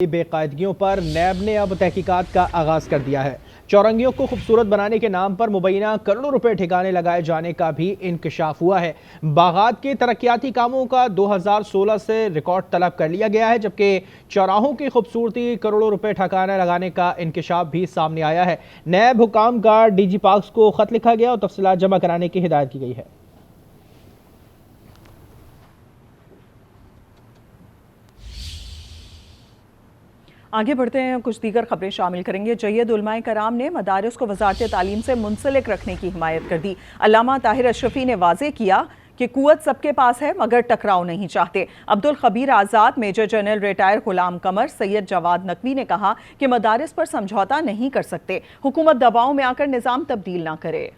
بے قاعدگیوں پر نیب نے اب تحقیقات کا آغاز کر دیا ہے۔ چورنگیوں کو خوبصورت بنانے کے نام پر مبینہ کروڑوں روپے ٹھکانے لگائے جانے کا بھی انکشاف ہوا ہے۔ باغات کے ترقیاتی کاموں کا 2016 سے ریکارڈ طلب کر لیا گیا ہے، جبکہ چوراہوں کی خوبصورتی کروڑوں روپے ٹھکانے لگانے کا انکشاف بھی سامنے آیا ہے۔ نیب حکام کا ڈی جی پارکس کو خط لکھا گیا اور تفصیلات جمع کرانے کی ہدایت کی گئی ہے۔ آگے بڑھتے ہیں، کچھ دیگر خبریں شامل کریں گے۔ جید علماء کرام نے مدارس کو وزارت تعلیم سے منسلک رکھنے کی حمایت کر دی۔ علامہ طاہر اشرفی نے واضح کیا کہ قوت سب کے پاس ہے مگر ٹکراؤ نہیں چاہتے۔ عبدالخبیر آزاد، major general retire Ghulam Qamar, سید جواد نقوی نے کہا کہ مدارس پر سمجھوتہ نہیں کر سکتے، حکومت دباؤ میں آ کر نظام تبدیل نہ کرے۔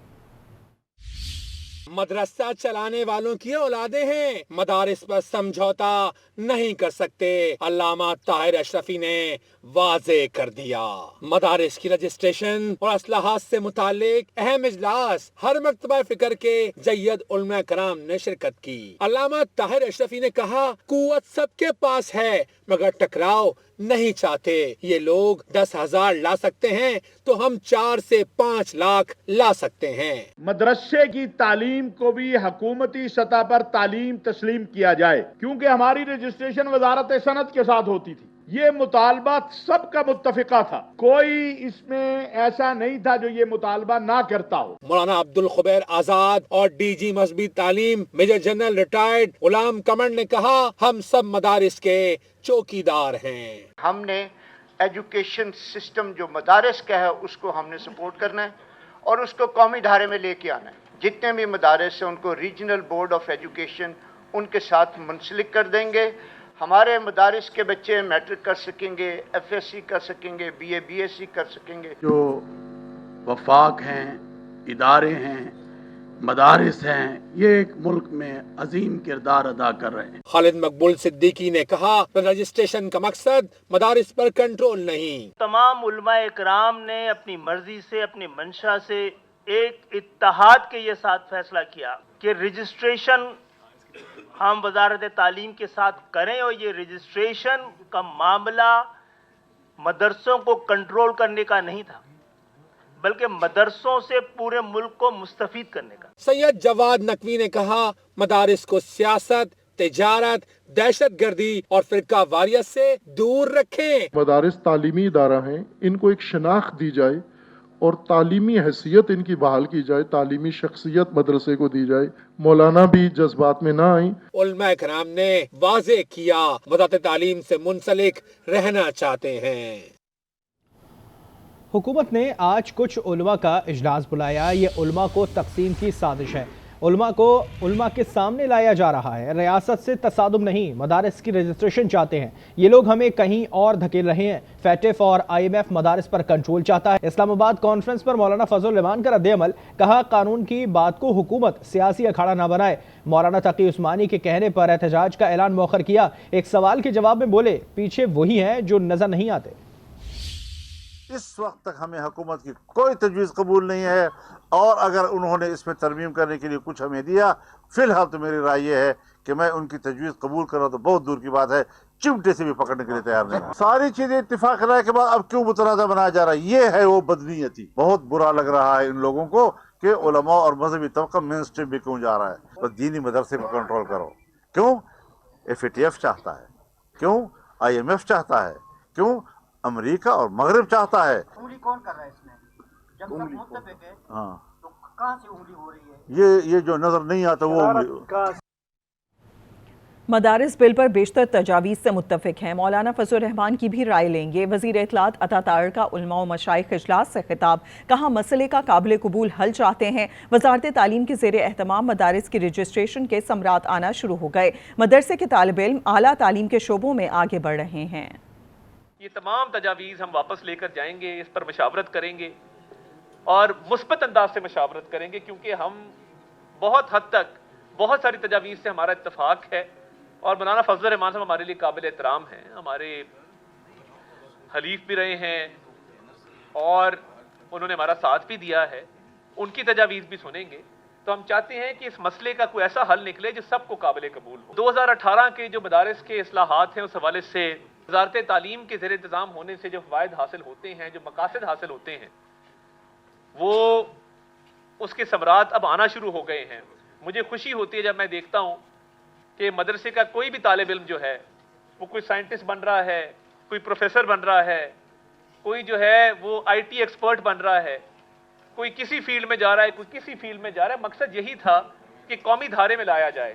مدرسہ چلانے والوں کی اولادیں ہیں، مدارس پر سمجھوتا نہیں کر سکتے، علامہ طاہر اشرفی نے واضح کر دیا۔ مدارس کی رجسٹریشن اور اصلاحات سے متعلق اہم اجلاس ہر مکتبہ فکر کے جید علماء کرام نے شرکت کی۔ علامہ طاہر اشرفی نے کہا، قوت سب کے پاس ہے مگر ٹکراؤ نہیں چاہتے۔ یہ لوگ 10,000 لا سکتے ہیں تو ہم 4 سے 5 لاکھ لا سکتے ہیں۔ مدرسے کی تعلیم کو بھی حکومتی سطح پر تعلیم تسلیم کیا جائے، کیونکہ ہماری رجسٹریشن وزارت صنعت کے ساتھ ہوتی تھی۔ یہ مطالبہ سب کا متفقہ تھا، کوئی اس میں ایسا نہیں تھا جو یہ مطالبہ نہ کرتا ہو۔ مولانا عبدالخبیر آزاد اور ڈی جی مذہبی تعلیم major general retired Ghulam Qamar نے کہا، ہم سب مدارس کے چوکیدار ہیں۔ ہم نے ایجوکیشن سسٹم جو مدارس کا ہے اس کو ہم نے سپورٹ کرنا ہے اور اس کو قومی دھارے میں لے کے آنا ہے۔ جتنے بھی مدارس ہیں ان کو ریجنل بورڈ آف ایجوکیشن ان کے ساتھ منسلک کر دیں گے۔ ہمارے مدارس کے بچے میٹرک کر سکیں گے، ایف ایس سی کر سکیں گے، B A B S C کر سکیں گے۔ جو وفاق ہیں، ادارے ہیں، مدارس ہیں، یہ ایک ملک میں عظیم کردار ادا کر رہے ہیں۔ خالد مقبول صدیقی نے کہا، رجسٹریشن کا مقصد مدارس پر کنٹرول نہیں۔ تمام علماء اکرام نے اپنی مرضی سے، اپنی منشا سے ایک اتحاد کے یہ ساتھ فیصلہ کیا کہ رجسٹریشن ہم وزارت تعلیم کے ساتھ کریں، اور یہ رجسٹریشن کا معاملہ مدرسوں کو کنٹرول کرنے کا نہیں تھا بلکہ مدرسوں سے پورے ملک کو مستفید کرنے کا۔ سید جواد نقوی نے کہا، مدارس کو سیاست، تجارت، دہشت گردی اور فرقہ واریت سے دور رکھیں۔ مدارس تعلیمی ادارہ ہیں، ان کو ایک شناخت دی جائے اور تعلیمی حیثیت ان کی بحال کی جائے، تعلیمی شخصیت مدرسے کو دی جائے، مولانا بھی جذبات میں نہ آئیں۔ علماء کرام نے واضح کیا، وزارت تعلیم سے منسلک رہنا چاہتے ہیں۔ حکومت نے آج کچھ علماء کا اجلاس بلایا۔ یہ علماء کو تقسیم کی سازش ہے، علماء کو علماء کے سامنے لایا جا رہا ہے۔ ریاست سے تصادم نہیں، مدارس کی رجسٹریشن چاہتے ہیں، یہ لوگ ہمیں کہیں اور دھکیل رہے ہیں۔ فیٹف اور آئی ایم ایف مدارس پر کنٹرول چاہتا ہے۔ اسلام آباد کانفرنس پر مولانا فضل الرحمان کا رد عمل، کہا قانون کی بات کو حکومت سیاسی اکھاڑا نہ بنائے۔ مولانا تقی عثمانی کے کہنے پر احتجاج کا اعلان مؤخر کیا۔ ایک سوال کے جواب میں بولے، پیچھے وہی ہیں جو نظر نہیں آتے۔ اس وقت تک ہمیں حکومت کی کوئی تجویز قبول نہیں ہے، اور اگر انہوں نے اس میں ترمیم کرنے کے لیے کچھ ہمیں دیا، فی الحال تو میری رائے یہ ہے کہ میں ان کی تجویز قبول کروں تو بہت دور کی بات ہے، چمٹے سے بھی پکڑنے کے لیے تیار نہیں ہوں۔ ساری چیزیں اتفاق رائے کے بعد اب کیوں متنازع بنایا جا رہا ہے؟ یہ ہے وہ بدنیتی۔ بہت برا لگ رہا ہے ان لوگوں کو کہ علماء اور مذہبی طبقہ مین اسٹریم بھی کیوں جا رہا ہے۔ بس دینی مدرسے کو کنٹرول کرو۔ کیوں؟ ایف اے ٹی ایف چاہتا ہے، کیوں آئی ایم ایف چاہتا ہے، کیوں امریکہ اور مغرب چاہتا ہے۔ انگلی کون کر رہا ہے اس میں؟ جب تک متفق ہے ہاں، تو کہاں سے انگلی ہو رہی ہے؟ یہ جو نظر نہیں آتا وہ انگلی۔ مدارس بل پر بیشتر تجاویز سے متفق ہیں۔ مولانا فضل الرحمان کی بھی رائے لیں گے۔ وزیر اطلاعات عطا طاہر کا علماء و مشائخ اجلاس سے خطاب، کہا مسئلے کا قابل قبول حل چاہتے ہیں۔ وزارت تعلیم کے زیر اہتمام مدارس کی رجسٹریشن کے ثمرات آنا شروع ہو گئے۔ مدرسے کے طالب علم اعلیٰ تعلیم کے شعبوں میں آگے بڑھ رہے ہیں۔ یہ تمام تجاویز ہم واپس لے کر جائیں گے، اس پر مشاورت کریں گے اور مثبت انداز سے مشاورت کریں گے، کیونکہ ہم بہت حد تک بہت ساری تجاویز سے ہمارا اتفاق ہے، اور مولانا فضل الرحمان صاحب ہمارے لیے قابل احترام ہیں، ہمارے حلیف بھی رہے ہیں اور انہوں نے ہمارا ساتھ بھی دیا ہے، ان کی تجاویز بھی سنیں گے۔ تو ہم چاہتے ہیں کہ اس مسئلے کا کوئی ایسا حل نکلے جو سب کو قابل قبول ہو۔ 2018 کے جو مدارس کے اصلاحات ہیں اس حوالے سے وزارت تعلیم کے زیر انتظام ہونے سے جو فوائد حاصل ہوتے ہیں، جو مقاصد حاصل ہوتے ہیں، وہ اس کے ثمرات اب آنا شروع ہو گئے ہیں۔ مجھے خوشی ہوتی ہے جب میں دیکھتا ہوں کہ مدرسے کا کوئی بھی طالب علم جو ہے وہ کوئی سائنٹسٹ بن رہا ہے، کوئی پروفیسر بن رہا ہے، کوئی جو ہے وہ آئی ٹی ایکسپرٹ بن رہا ہے، کوئی کسی فیلڈ میں جا رہا ہے، کوئی کسی فیلڈ میں جا رہا ہے۔ مقصد یہی تھا کہ قومی دھارے میں لایا جائے۔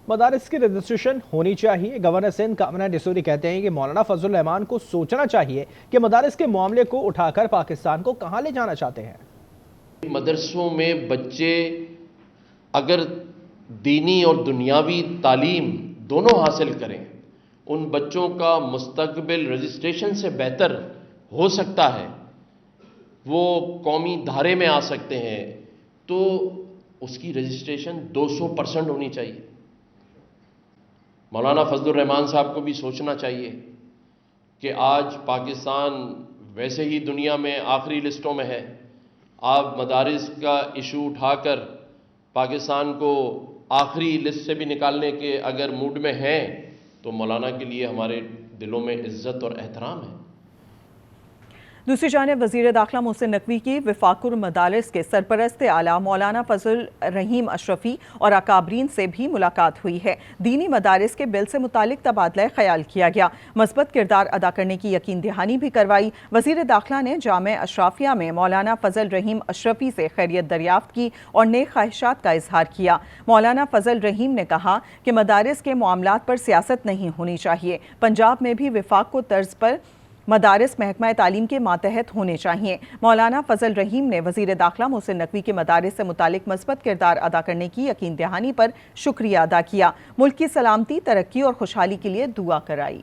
مدارس کی رجسٹریشن ہونی چاہیے۔ گورنر سندھ کامران ڈسوری کہتے ہیں کہ مولانا فضل الرحمان کو سوچنا چاہیے کہ مدارس کے معاملے کو اٹھا کر پاکستان کو کہاں لے جانا چاہتے ہیں۔ مدرسوں میں بچے اگر دینی اور دنیاوی تعلیم دونوں حاصل کریں، ان بچوں کا مستقبل رجسٹریشن سے بہتر ہو سکتا ہے، وہ قومی دھارے میں آ سکتے ہیں، تو اس کی رجسٹریشن 200% ہونی چاہیے۔ مولانا فضل الرحمان صاحب کو بھی سوچنا چاہیے کہ آج پاکستان ویسے ہی دنیا میں آخری لسٹوں میں ہے، آپ مدارس کا ایشو اٹھا کر پاکستان کو آخری لسٹ سے بھی نکالنے کے اگر موڈ میں ہیں تو مولانا کے لیے ہمارے دلوں میں عزت اور احترام ہے۔ دوسری جانب وزیر داخلہ محسن نقوی کی وفاق المدارس کے سرپرست اعلیٰ مولانا فضل رحیم اشرفی اور اکابرین سے بھی ملاقات ہوئی ہے۔ دینی مدارس کے بل سے متعلق تبادلہ خیال کیا گیا، مثبت کردار ادا کرنے کی یقین دہانی بھی کروائی۔ وزیر داخلہ نے جامعہ اشرافیہ میں مولانا فضل رحیم اشرفی سے خیریت دریافت کی اور نیک خواہشات کا اظہار کیا۔ مولانا فضل رحیم نے کہا کہ مدارس کے معاملات پر سیاست نہیں ہونی چاہیے۔ پنجاب میں بھی وفاق کو طرز پر مدارس محکمہ تعلیم کے ماتحت ہونے چاہیے۔ مولانا فضل رحیم نے وزیر داخلہ محسن نقوی کے مدارس سے متعلق مثبت کردار ادا کرنے کی یقین دہانی پر شکریہ ادا کیا، ملک کی سلامتی، ترقی اور خوشحالی کے لیے دعا کرائی۔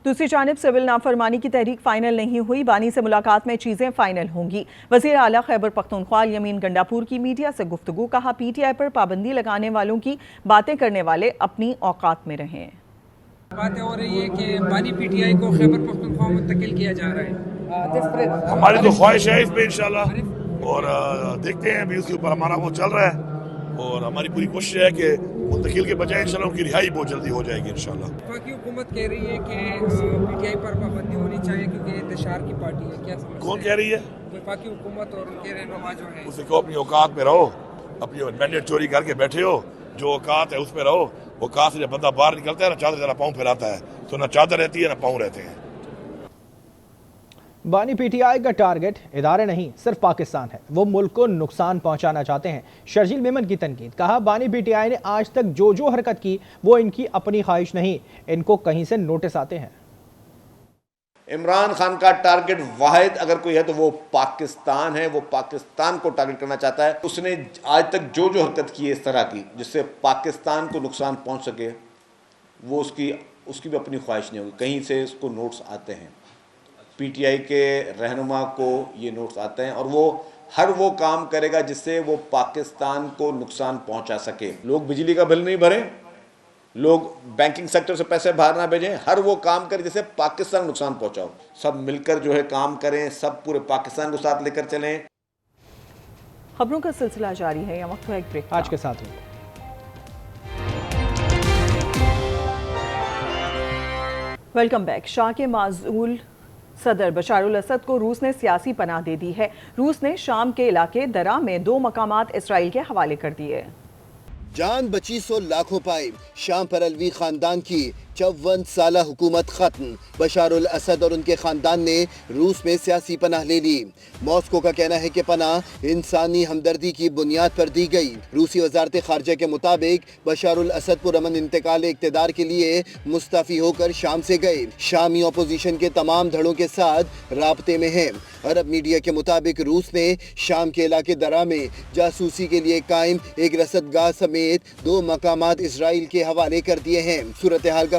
دوسری جانب سول نافرمانی کی تحریک فائنل نہیں ہوئی، بانی سے ملاقات میں چیزیں فائنل ہوں گی۔ وزیر اعلیٰ خیبر پختونخوا یمین گنڈاپور کی میڈیا سے گفتگو، کہا پی ٹی آئی پر پابندی لگانے والوں کی باتیں کرنے والے اپنی اوقات میں رہیں۔ باتیں ہو رہی ہے کہ بانی پی ٹی آئی کو خیبر پختونخوا منتقل کیا جا رہا ہے، ہماری تو خواہش ہے اس پہ انشاءاللہ، اور دیکھتے ہیں ابھی اس کے اوپر ہمارا وہ چل رہا ہے، اور ہماری پوری کوشش ہے کہ منتقل کے بجائے انشاءاللہ ان کی رہائی بہت جلدی ہو جائے گی انشاءاللہ۔ وفاقی حکومت کہہ رہی ہے کہ پی ٹی آئی پر پابندی ہونی چاہیے کیونکہ انتشار کی پارٹی ہے، کیا سمجھتے ہیں؟ کون کہہ رہی ہے؟ وفاقی حکومت اور ان کے رہنما جو ہیں۔ اسے کہو اپنی اوقات میں رہو، اپنی مینڈیٹ چوری کر کے بیٹھے ہو، جو اوقات ہے اس پہ رہو۔ اوقات سے جب بندہ باہر نکلتا ہے نہ چادر ذرا پاؤں پھیلاتا ہے تو نہ چادر رہتی ہے نہ پاؤں رہتے ہیں۔ بانی پی ٹی آئی کا ٹارگٹ ادارے نہیں صرف پاکستان ہے، وہ ملک کو نقصان پہنچانا چاہتے ہیں۔ شرجیل میمن کی تنقید، کہا بانی پی ٹی آئی نے آج تک جو حرکت کی وہ ان کی اپنی خواہش نہیں، ان کو کہیں سے نوٹس آتے ہیں۔ عمران خان کا ٹارگٹ واحد اگر کوئی ہے تو وہ پاکستان ہے، وہ پاکستان کو ٹارگٹ کرنا چاہتا ہے۔ اس نے آج تک جو حرکت کی ہے اس طرح کی جس سے پاکستان کو نقصان پہنچ سکے، وہ اس کی بھی اپنی خواہش نہیں ہوگی، کہیں سے اس کو نوٹس آتے ہیں، پی ٹی آئی کے رہنما کو یہ نوٹس آتے ہیں، اور وہ ہر وہ کام کرے گا جس سے وہ پاکستان کو نقصان پہنچا سکے۔ لوگ بجلی کا بل نہیں بھریں، لوگ بینکنگ سیکٹر سے پیسے باہر نہ بھیجیں، ہر وہ کام کریں جس سے پاکستان کو نقصان پہنچاؤ۔ سب مل کر کام کریں، سب پورے پاکستان کو ساتھ لے کر چلیں۔ خبروں کا سلسلہ جاری ہے، یہ وقت ہے ایک بریک۔ آج کے ساتھ ویلکم بیک۔ شام کے معزول صدر بشار الاسد کو روس نے سیاسی پناہ دے دی ہے۔ روس نے شام کے علاقے درا میں 2 مقامات اسرائیل کے حوالے کر دیے۔ جان بچی سو لاکھوں پائے، شام پر الوی خاندان کی 54 سالہ حکومت ختم۔ بشار الاسد اور ان کے خاندان نے روس میں سیاسی پناہ لے لی۔ ماسکو کا کہنا ہے کہ پناہ انسانی ہمدردی کی بنیاد پر دی گئی۔ روسی وزارت خارجہ کے مطابق بشار الاسد پرامن انتقال اقتدار کے لیے مستعفی ہو کر شام سے گئے۔ شامی اپوزیشن کے تمام دھڑوں کے ساتھ رابطے میں ہیں۔ عرب میڈیا کے مطابق روس نے شام کے علاقے درا میں جاسوسی کے لیے قائم ایک رصد گاہ سمیت 2 مقامات اسرائیل کے حوالے کر دیے ہیں۔ صورتحال کا